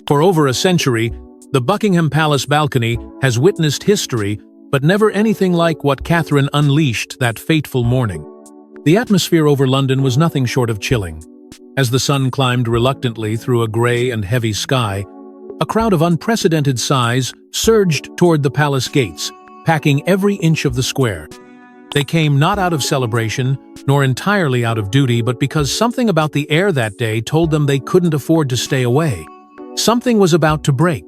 For over a century, the Buckingham Palace balcony has witnessed history, but never anything like what Catherine unleashed that fateful morning. The atmosphere over London was nothing short of chilling. As the sun climbed reluctantly through a grey and heavy sky, a crowd of unprecedented size surged toward the palace gates, packing every inch of the square. They came not out of celebration, nor entirely out of duty, but because something about the air that day told them they couldn't afford to stay away. Something was about to break.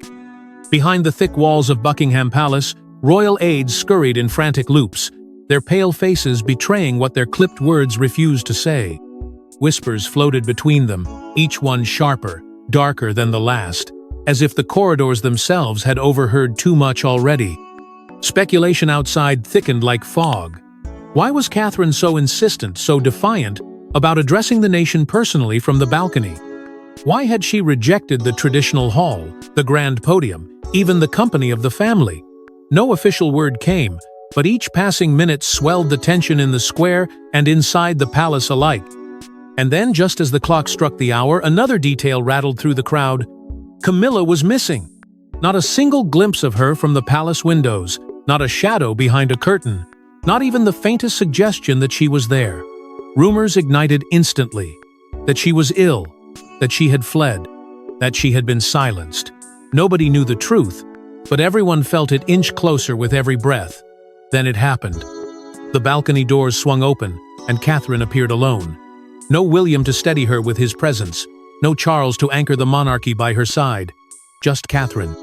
Behind the thick walls of Buckingham Palace, royal aides scurried in frantic loops, their pale faces betraying what their clipped words refused to say. Whispers floated between them, each one sharper, darker than the last, as if the corridors themselves had overheard too much already. Speculation outside thickened like fog. Why was Catherine so insistent, so defiant, about addressing the nation personally from the balcony? Why had she rejected the traditional hall, the grand podium, even the company of the family? No official word came, but each passing minute swelled the tension in the square and inside the palace alike. And then, just as the clock struck the hour, another detail rattled through the crowd. Camilla was missing. Not a single glimpse of her from the palace windows, not a shadow behind a curtain, not even the faintest suggestion that she was there. Rumors ignited instantly. That she was ill, that she had fled, that she had been silenced. Nobody knew the truth, but everyone felt it inch closer with every breath. Then it happened. The balcony doors swung open, and Catherine appeared alone. No William to steady her with his presence, no Charles to anchor the monarchy by her side. Just Catherine.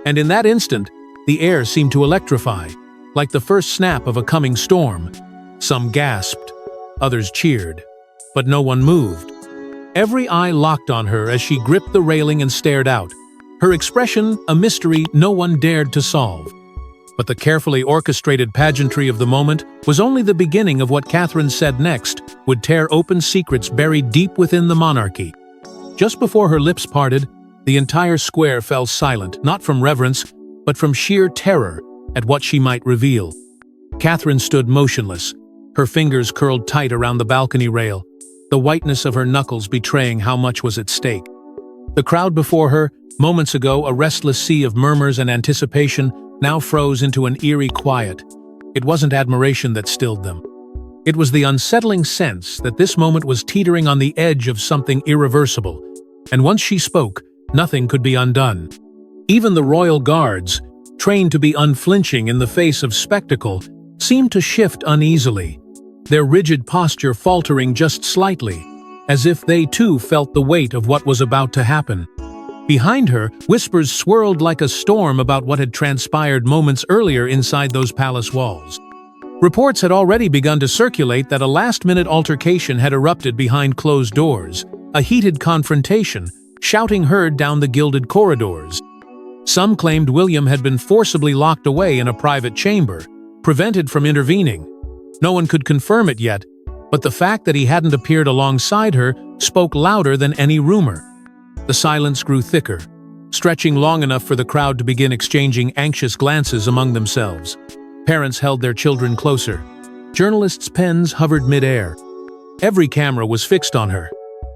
And in that instant, the air seemed to electrify, like the first snap of a coming storm. Some gasped, others cheered, but no one moved. Every eye locked on her as she gripped the railing and stared out, her expression a mystery no one dared to solve. But the carefully orchestrated pageantry of the moment was only the beginning of what Catherine said next would tear open secrets buried deep within the monarchy. Just before her lips parted, the entire square fell silent, not from reverence, but from sheer terror at what she might reveal. Catherine stood motionless, her fingers curled tight around the balcony rail, the whiteness of her knuckles betraying how much was at stake. The crowd before her, moments ago a restless sea of murmurs and anticipation, now froze into an eerie quiet. It wasn't admiration that stilled them. It was the unsettling sense that this moment was teetering on the edge of something irreversible, and once she spoke, nothing could be undone. Even the royal guards, trained to be unflinching in the face of spectacle, seemed to shift uneasily, their rigid posture faltering just slightly, as if they too felt the weight of what was about to happen. Behind her, whispers swirled like a storm about what had transpired moments earlier inside those palace walls. Reports had already begun to circulate that a last-minute altercation had erupted behind closed doors, a heated confrontation, shouting heard down the gilded corridors. Some claimed William had been forcibly locked away in a private chamber, prevented from intervening. No one could confirm it yet, but the fact that he hadn't appeared alongside her spoke louder than any rumor. The silence grew thicker, stretching long enough for the crowd to begin exchanging anxious glances among themselves. Parents held their children closer. Journalists' pens hovered mid-air. Every camera was fixed on her.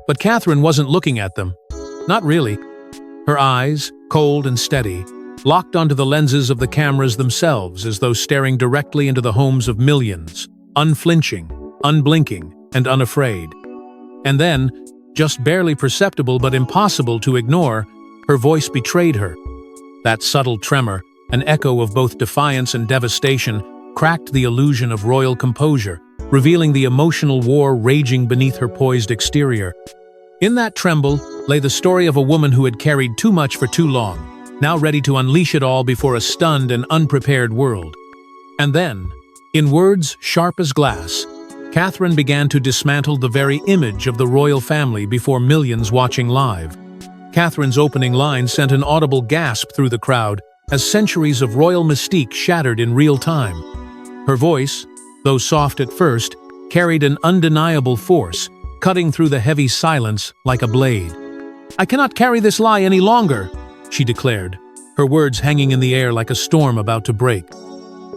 But Catherine wasn't looking at them. Not really. Her eyes, cold and steady, locked onto the lenses of the cameras themselves as though staring directly into the homes of millions, unflinching, unblinking, and unafraid. And then, just barely perceptible but impossible to ignore, her voice betrayed her. That subtle tremor, an echo of both defiance and devastation, cracked the illusion of royal composure, revealing the emotional war raging beneath her poised exterior. In that tremble lay the story of a woman who had carried too much for too long, now ready to unleash it all before a stunned and unprepared world. And then, in words sharp as glass, Catherine began to dismantle the very image of the royal family before millions watching live. Catherine's opening line sent an audible gasp through the crowd as centuries of royal mystique shattered in real time. Her voice, though soft at first, carried an undeniable force, cutting through the heavy silence like a blade. "I cannot carry this lie any longer," she declared, her words hanging in the air like a storm about to break.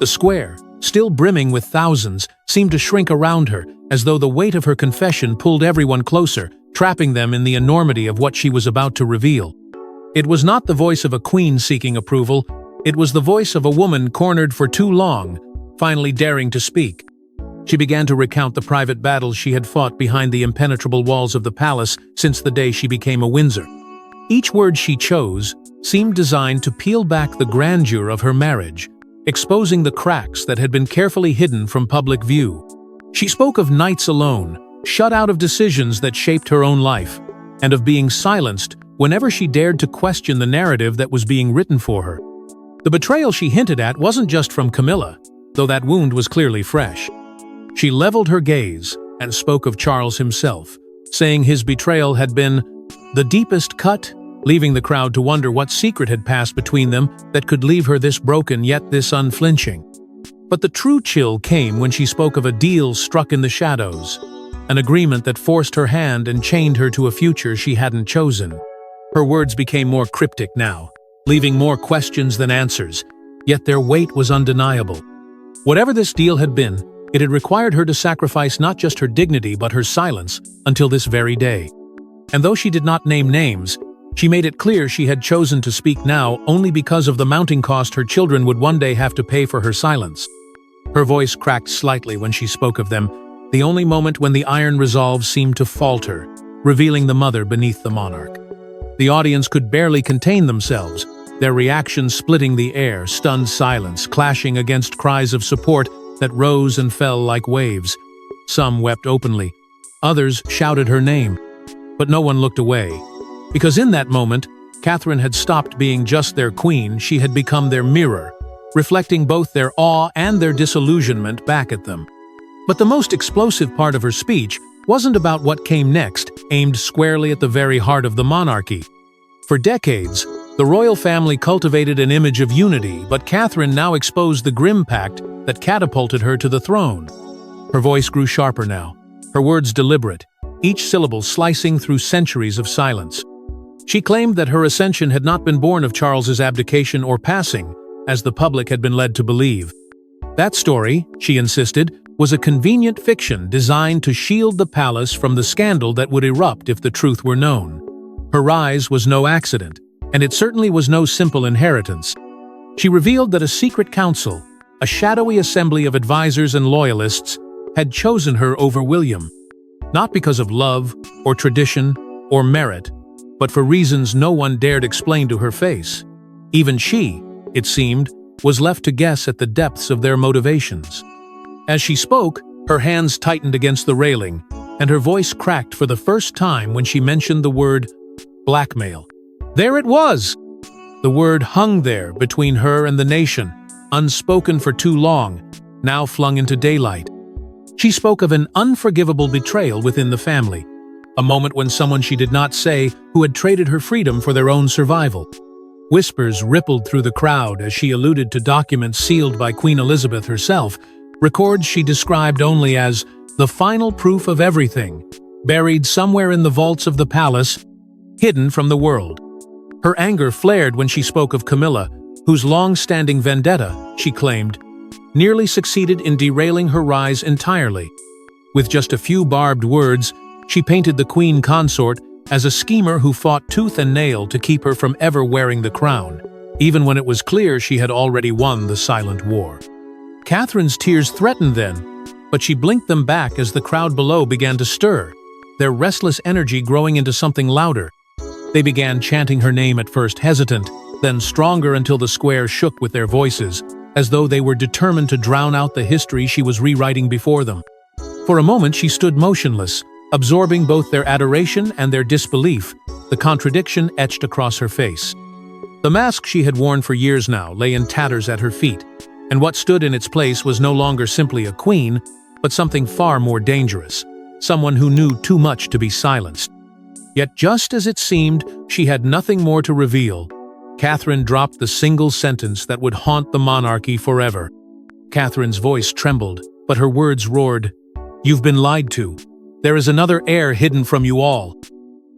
The square, still brimming with thousands, seemed to shrink around her, as though the weight of her confession pulled everyone closer, trapping them in the enormity of what she was about to reveal. It was not the voice of a queen seeking approval, it was the voice of a woman cornered for too long, finally daring to speak. She began to recount the private battles she had fought behind the impenetrable walls of the palace since the day she became a Windsor. Each word she chose seemed designed to peel back the grandeur of her marriage, exposing the cracks that had been carefully hidden from public view. She spoke of nights alone, shut out of decisions that shaped her own life, and of being silenced whenever she dared to question the narrative that was being written for her. The betrayal she hinted at wasn't just from Camilla, though that wound was clearly fresh. She leveled her gaze and spoke of Charles himself, saying his betrayal had been the deepest cut, leaving the crowd to wonder what secret had passed between them that could leave her this broken yet this unflinching. But the true chill came when she spoke of a deal struck in the shadows, an agreement that forced her hand and chained her to a future she hadn't chosen. Her words became more cryptic now, leaving more questions than answers, yet their weight was undeniable. Whatever this deal had been, it had required her to sacrifice not just her dignity but her silence until this very day. And though she did not name names, she made it clear she had chosen to speak now only because of the mounting cost her children would one day have to pay for her silence. Her voice cracked slightly when she spoke of them, the only moment when the iron resolve seemed to falter, revealing the mother beneath the monarch. The audience could barely contain themselves, their reactions splitting the air, stunned silence, clashing against cries of support that rose and fell like waves. Some wept openly, others shouted her name, but no one looked away. Because in that moment, Catherine had stopped being just their queen, she had become their mirror, reflecting both their awe and their disillusionment back at them. But the most explosive part of her speech wasn't about what came next, aimed squarely at the very heart of the monarchy. For decades, the royal family cultivated an image of unity, but Catherine now exposed the grim pact that catapulted her to the throne. Her voice grew sharper now, her words deliberate, each syllable slicing through centuries of silence. She claimed that her ascension had not been born of Charles's abdication or passing, as the public had been led to believe. That story, she insisted, was a convenient fiction designed to shield the palace from the scandal that would erupt if the truth were known. Her rise was no accident, and it certainly was no simple inheritance. She revealed that a secret council, a shadowy assembly of advisors and loyalists, had chosen her over William, not because of love, or tradition, or merit, but for reasons no one dared explain to her face. Even she, it seemed, was left to guess at the depths of their motivations. As she spoke, her hands tightened against the railing, and her voice cracked for the first time when she mentioned the word blackmail. There it was! The word hung there between her and the nation, unspoken for too long, now flung into daylight. She spoke of an unforgivable betrayal within the family, a moment when someone she did not say who had traded her freedom for their own survival. Whispers rippled through the crowd as she alluded to documents sealed by Queen Elizabeth herself, records she described only as the final proof of everything, buried somewhere in the vaults of the palace, hidden from the world. Her anger flared when she spoke of Camilla, whose long-standing vendetta, she claimed, nearly succeeded in derailing her rise entirely. With just a few barbed words, she painted the queen consort as a schemer who fought tooth and nail to keep her from ever wearing the crown, even when it was clear she had already won the silent war. Catherine's tears threatened then, but she blinked them back as the crowd below began to stir, their restless energy growing into something louder. They began chanting her name at first hesitant, then stronger until the square shook with their voices, as though they were determined to drown out the history she was rewriting before them. For a moment she stood motionless, absorbing both their adoration and their disbelief, the contradiction etched across her face. The mask she had worn for years now lay in tatters at her feet, and what stood in its place was no longer simply a queen, but something far more dangerous, someone who knew too much to be silenced. Yet just as it seemed she had nothing more to reveal, Catherine dropped the single sentence that would haunt the monarchy forever. Catherine's voice trembled, but her words roared, "You've been lied to. There is another heir hidden from you all."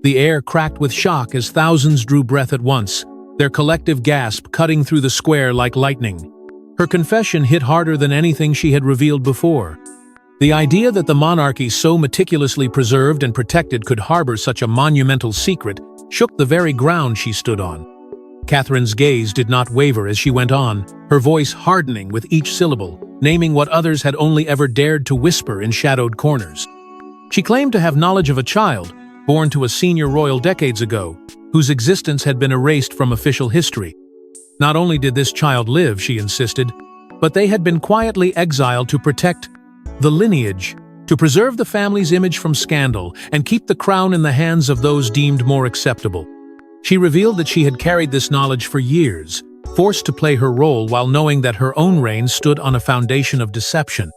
The air cracked with shock as thousands drew breath at once, their collective gasp cutting through the square like lightning. Her confession hit harder than anything she had revealed before. The idea that the monarchy so meticulously preserved and protected could harbor such a monumental secret shook the very ground she stood on. Catherine's gaze did not waver as she went on, her voice hardening with each syllable, naming what others had only ever dared to whisper in shadowed corners. She claimed to have knowledge of a child, born to a senior royal decades ago, whose existence had been erased from official history. Not only did this child live, she insisted, but they had been quietly exiled to protect the lineage, to preserve the family's image from scandal and keep the crown in the hands of those deemed more acceptable. She revealed that she had carried this knowledge for years, forced to play her role while knowing that her own reign stood on a foundation of deception.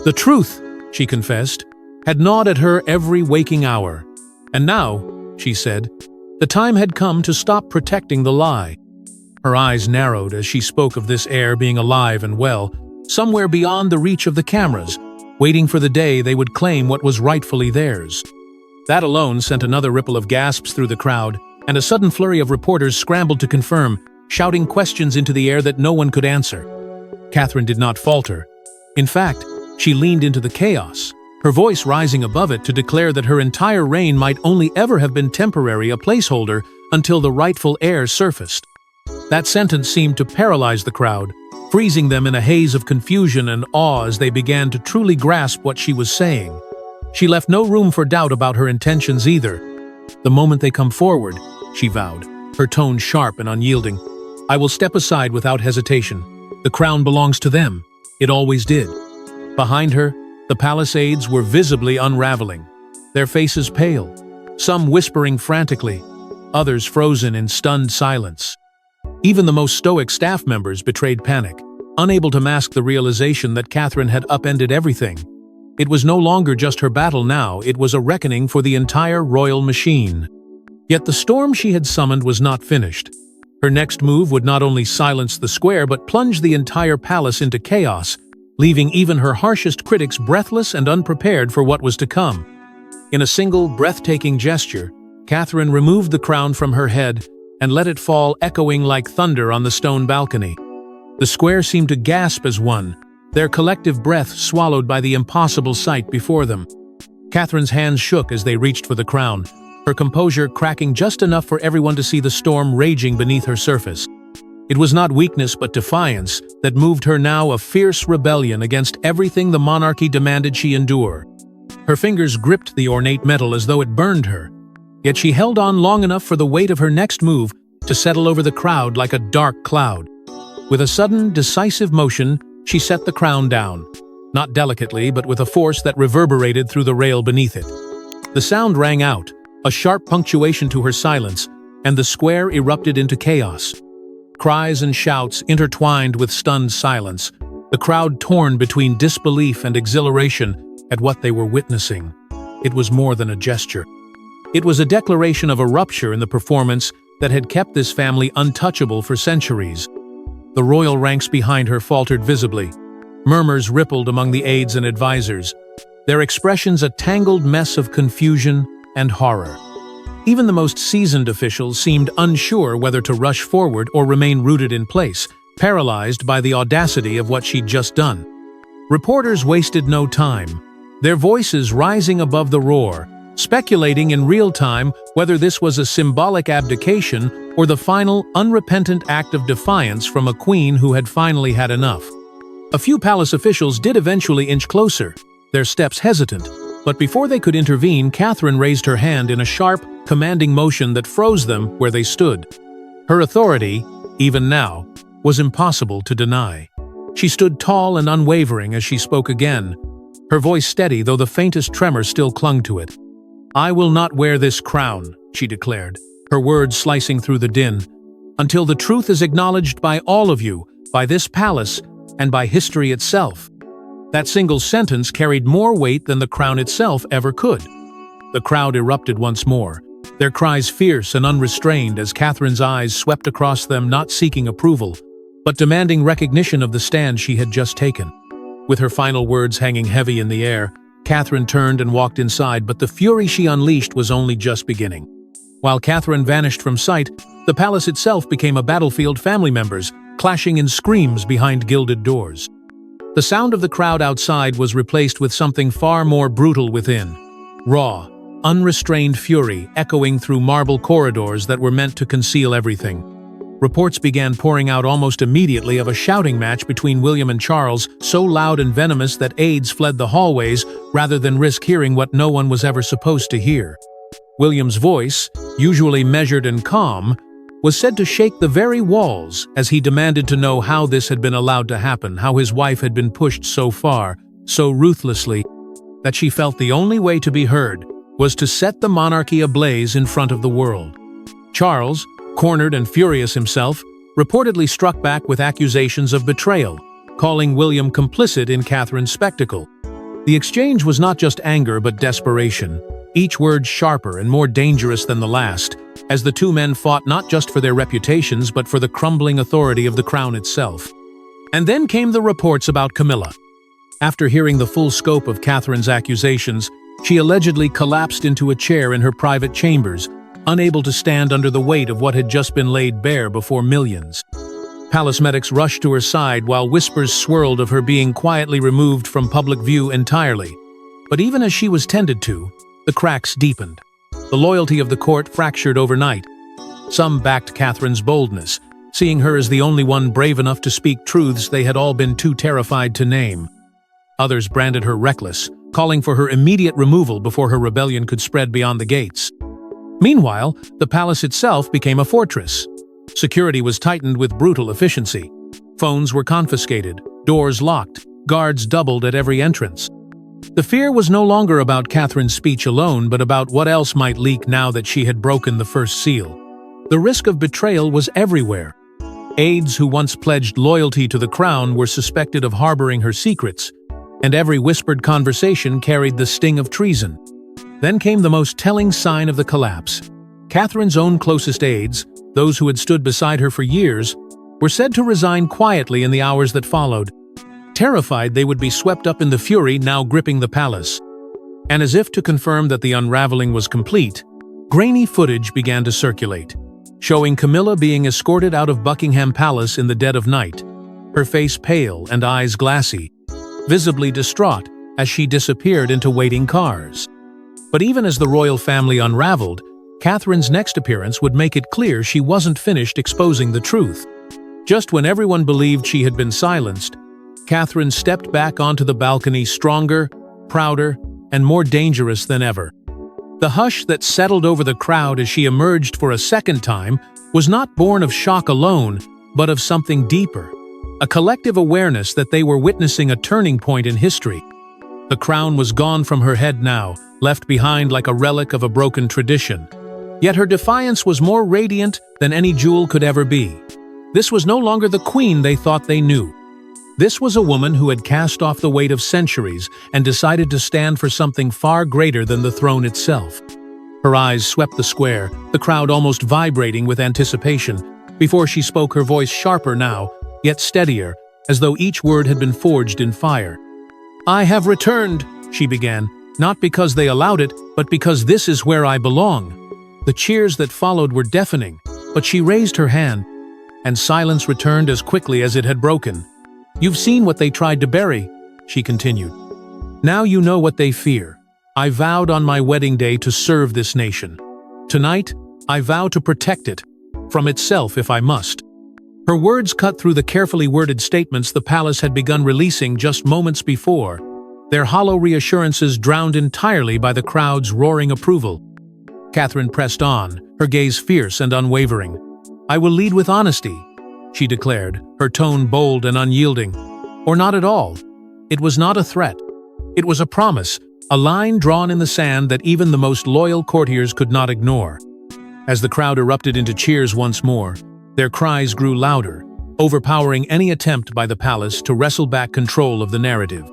The truth, she confessed, had gnawed at her every waking hour. And now, she said, the time had come to stop protecting the lie. Her eyes narrowed as she spoke of this heir being alive and well, somewhere beyond the reach of the cameras, waiting for the day they would claim what was rightfully theirs. That alone sent another ripple of gasps through the crowd, and a sudden flurry of reporters scrambled to confirm, shouting questions into the air that no one could answer. Catherine did not falter. In fact, she leaned into the chaos, her voice rising above it to declare that her entire reign might only ever have been temporary, a placeholder, until the rightful heir surfaced. That sentence seemed to paralyze the crowd, freezing them in a haze of confusion and awe as they began to truly grasp what she was saying. She left no room for doubt about her intentions either. The moment they come forward, she vowed, her tone sharp and unyielding, I will step aside without hesitation. The crown belongs to them. It always did. Behind her, the palisades were visibly unraveling, their faces pale, some whispering frantically, others frozen in stunned silence. Even the most stoic staff members betrayed panic, unable to mask the realization that Catherine had upended everything. It was no longer just her battle now, it was a reckoning for the entire royal machine. Yet the storm she had summoned was not finished. Her next move would not only silence the square but plunge the entire palace into chaos, leaving even her harshest critics breathless and unprepared for what was to come. In a single, breathtaking gesture, Catherine removed the crown from her head and let it fall echoing like thunder on the stone balcony. The square seemed to gasp as one, their collective breath swallowed by the impossible sight before them. Catherine's hands shook as they reached for the crown, her composure cracking just enough for everyone to see the storm raging beneath her surface. It was not weakness but defiance that moved her now, a fierce rebellion against everything the monarchy demanded she endure. Her fingers gripped the ornate metal as though it burned her, yet she held on long enough for the weight of her next move to settle over the crowd like a dark cloud. With a sudden, decisive motion, she set the crown down, not delicately but with a force that reverberated through the rail beneath it. The sound rang out, a sharp punctuation to her silence, and the square erupted into chaos. Cries and shouts intertwined with stunned silence, the crowd torn between disbelief and exhilaration at what they were witnessing. It was more than a gesture. It was a declaration of a rupture in the performance that had kept this family untouchable for centuries. The royal ranks behind her faltered visibly. Murmurs rippled among the aides and advisors, their expressions a tangled mess of confusion and horror. Even the most seasoned officials seemed unsure whether to rush forward or remain rooted in place, paralyzed by the audacity of what she'd just done. Reporters wasted no time, their voices rising above the roar, speculating in real time whether this was a symbolic abdication or the final, unrepentant act of defiance from a queen who had finally had enough. A few palace officials did eventually inch closer, their steps hesitant, but before they could intervene, Catherine raised her hand in a sharp, commanding motion that froze them where they stood. Her authority, even now, was impossible to deny. She stood tall and unwavering as she spoke again, her voice steady though the faintest tremor still clung to it. "I will not wear this crown," she declared, her words slicing through the din, "until the truth is acknowledged by all of you, by this palace, and by history itself." That single sentence carried more weight than the crown itself ever could. The crowd erupted once more, their cries fierce and unrestrained as Catherine's eyes swept across them, not seeking approval, but demanding recognition of the stand she had just taken. With her final words hanging heavy in the air, Catherine turned and walked inside, but the fury she unleashed was only just beginning. While Catherine vanished from sight, the palace itself became a battlefield, family members clashing in screams behind gilded doors. The sound of the crowd outside was replaced with something far more brutal within. Raw, unrestrained fury echoing through marble corridors that were meant to conceal everything. Reports began pouring out almost immediately of a shouting match between William and Charles, so loud and venomous that aides fled the hallways rather than risk hearing what no one was ever supposed to hear. William's voice, usually measured and calm, was said to shake the very walls as he demanded to know how this had been allowed to happen, how his wife had been pushed so far, so ruthlessly, that she felt the only way to be heard was to set the monarchy ablaze in front of the world. Charles, cornered and furious himself, reportedly struck back with accusations of betrayal, calling William complicit in Catherine's spectacle. The exchange was not just anger but desperation, each word sharper and more dangerous than the last, as the two men fought not just for their reputations but for the crumbling authority of the crown itself. And then came the reports about Camilla. After hearing the full scope of Catherine's accusations, she allegedly collapsed into a chair in her private chambers, unable to stand under the weight of what had just been laid bare before millions. Palace medics rushed to her side while whispers swirled of her being quietly removed from public view entirely. But even as she was tended to, the cracks deepened. The loyalty of the court fractured overnight. Some backed Catherine's boldness, seeing her as the only one brave enough to speak truths they had all been too terrified to name. Others branded her reckless, calling for her immediate removal before her rebellion could spread beyond the gates. Meanwhile, the palace itself became a fortress. Security was tightened with brutal efficiency. Phones were confiscated, doors locked, guards doubled at every entrance. The fear was no longer about Catherine's speech alone, but about what else might leak now that she had broken the first seal. The risk of betrayal was everywhere. Aides who once pledged loyalty to the crown were suspected of harboring her secrets, and every whispered conversation carried the sting of treason. Then came the most telling sign of the collapse. Catherine's own closest aides, those who had stood beside her for years, were said to resign quietly in the hours that followed, terrified they would be swept up in the fury now gripping the palace. And as if to confirm that the unraveling was complete, grainy footage began to circulate, showing Camilla being escorted out of Buckingham Palace in the dead of night, her face pale and eyes glassy, visibly distraught as she disappeared into waiting cars. But even as the royal family unraveled, Catherine's next appearance would make it clear she wasn't finished exposing the truth. Just when everyone believed she had been silenced, Catherine stepped back onto the balcony stronger, prouder, and more dangerous than ever. The hush that settled over the crowd as she emerged for a second time was not born of shock alone, but of something deeper, a collective awareness that they were witnessing a turning point in history. The crown was gone from her head now, left behind like a relic of a broken tradition. Yet her defiance was more radiant than any jewel could ever be. This was no longer the queen they thought they knew. This was a woman who had cast off the weight of centuries and decided to stand for something far greater than the throne itself. Her eyes swept the square, the crowd almost vibrating with anticipation. Before she spoke, her voice sharper now, yet steadier, as though each word had been forged in fire. "I have returned," she began, "not because they allowed it, but because this is where I belong." The cheers that followed were deafening, but she raised her hand, and silence returned as quickly as it had broken. "You've seen what they tried to bury," she continued. "Now you know what they fear. I vowed on my wedding day to serve this nation. Tonight, I vow to protect it, from itself if I must." Her words cut through the carefully worded statements the palace had begun releasing just moments before, their hollow reassurances drowned entirely by the crowd's roaring approval. Catherine pressed on, her gaze fierce and unwavering. "I will lead with honesty," she declared, her tone bold and unyielding. Or not at all. It was not a threat. It was a promise, a line drawn in the sand that even the most loyal courtiers could not ignore. As the crowd erupted into cheers once more, their cries grew louder, overpowering any attempt by the palace to wrestle back control of the narrative.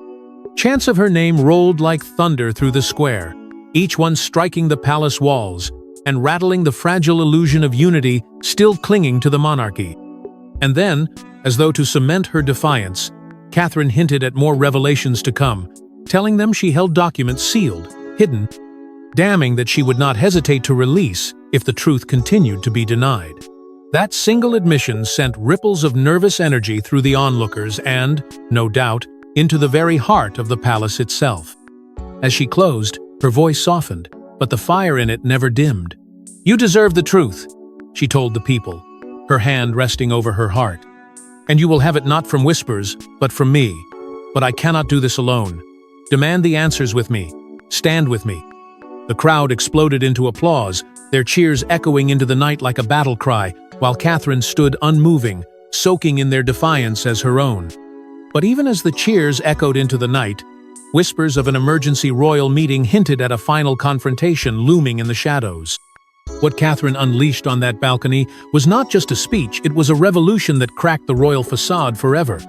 Chants of her name rolled like thunder through the square, each one striking the palace walls and rattling the fragile illusion of unity still clinging to the monarchy. And then, as though to cement her defiance, Catherine hinted at more revelations to come, telling them she held documents sealed, hidden, damning that she would not hesitate to release if the truth continued to be denied. That single admission sent ripples of nervous energy through the onlookers and, no doubt, into the very heart of the palace itself. As she closed, her voice softened, but the fire in it never dimmed. "You deserve the truth," she told the people, her hand resting over her heart. "And you will have it not from whispers, but from me. But I cannot do this alone. Demand the answers with me. Stand with me." The crowd exploded into applause, their cheers echoing into the night like a battle cry, while Catherine stood unmoving, soaking in their defiance as her own. But even as the cheers echoed into the night, whispers of an emergency royal meeting hinted at a final confrontation looming in the shadows. What Catherine unleashed on that balcony was not just a speech, it was a revolution that cracked the royal facade forever.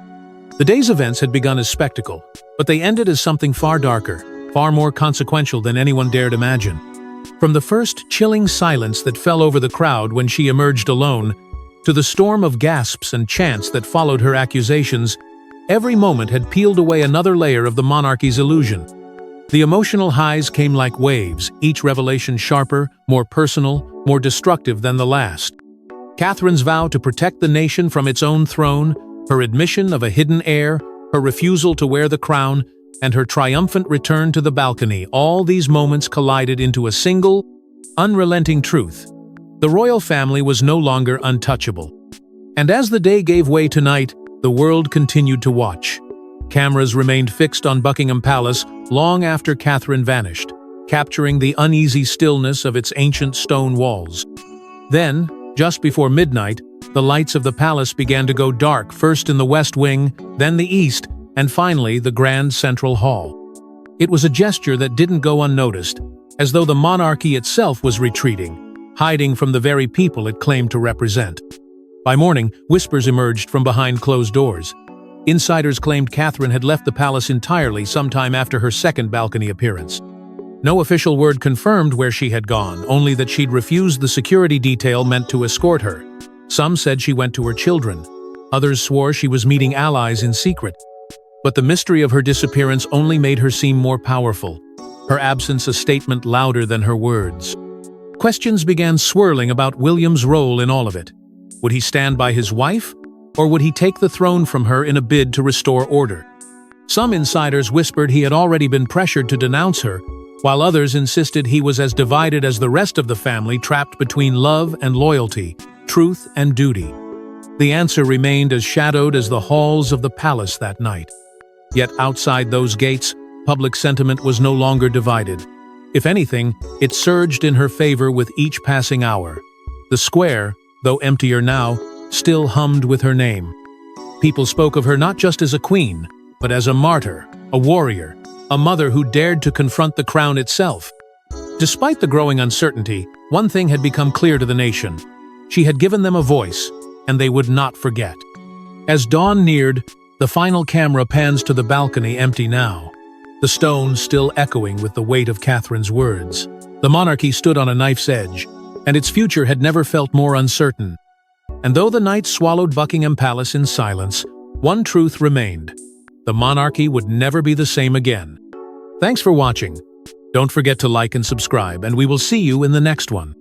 The day's events had begun as spectacle, but they ended as something far darker, far more consequential than anyone dared imagine. From the first chilling silence that fell over the crowd when she emerged alone, to the storm of gasps and chants that followed her accusations, every moment had peeled away another layer of the monarchy's illusion. The emotional highs came like waves, each revelation sharper, more personal, more destructive than the last. Catherine's vow to protect the nation from its own throne, her admission of a hidden heir, her refusal to wear the crown, and her triumphant return to the balcony, all these moments collided into a single, unrelenting truth. The royal family was no longer untouchable. And as the day gave way to night, the world continued to watch. Cameras remained fixed on Buckingham Palace long after Catherine vanished, capturing the uneasy stillness of its ancient stone walls. Then, just before midnight, the lights of the palace began to go dark, first in the West Wing, then the East, and finally the Grand Central Hall. It was a gesture that didn't go unnoticed, as though the monarchy itself was retreating, hiding from the very people it claimed to represent. By morning, whispers emerged from behind closed doors. Insiders claimed Catherine had left the palace entirely sometime after her second balcony appearance. No official word confirmed where she had gone, only that she'd refused the security detail meant to escort her. Some said she went to her children. Others swore she was meeting allies in secret. But the mystery of her disappearance only made her seem more powerful, her absence a statement louder than her words. Questions began swirling about William's role in all of it. Would he stand by his wife, or would he take the throne from her in a bid to restore order? Some insiders whispered he had already been pressured to denounce her, while others insisted he was as divided as the rest of the family, trapped between love and loyalty, truth and duty. The answer remained as shadowed as the halls of the palace that night. Yet outside those gates, public sentiment was no longer divided. If anything, it surged in her favor with each passing hour. The square, though emptier now, still hummed with her name. People spoke of her not just as a queen, but as a martyr, a warrior, a mother who dared to confront the crown itself. Despite the growing uncertainty, one thing had become clear to the nation. She had given them a voice, and they would not forget. As dawn neared, the final camera pans to the balcony, empty now, the stones still echoing with the weight of Catherine's words. The monarchy stood on a knife's edge, and its future had never felt more uncertain. And though the night swallowed Buckingham Palace in silence, one truth remained: the monarchy would never be the same again. Thanks for watching. Don't forget to like and subscribe, and we will see you in the next one.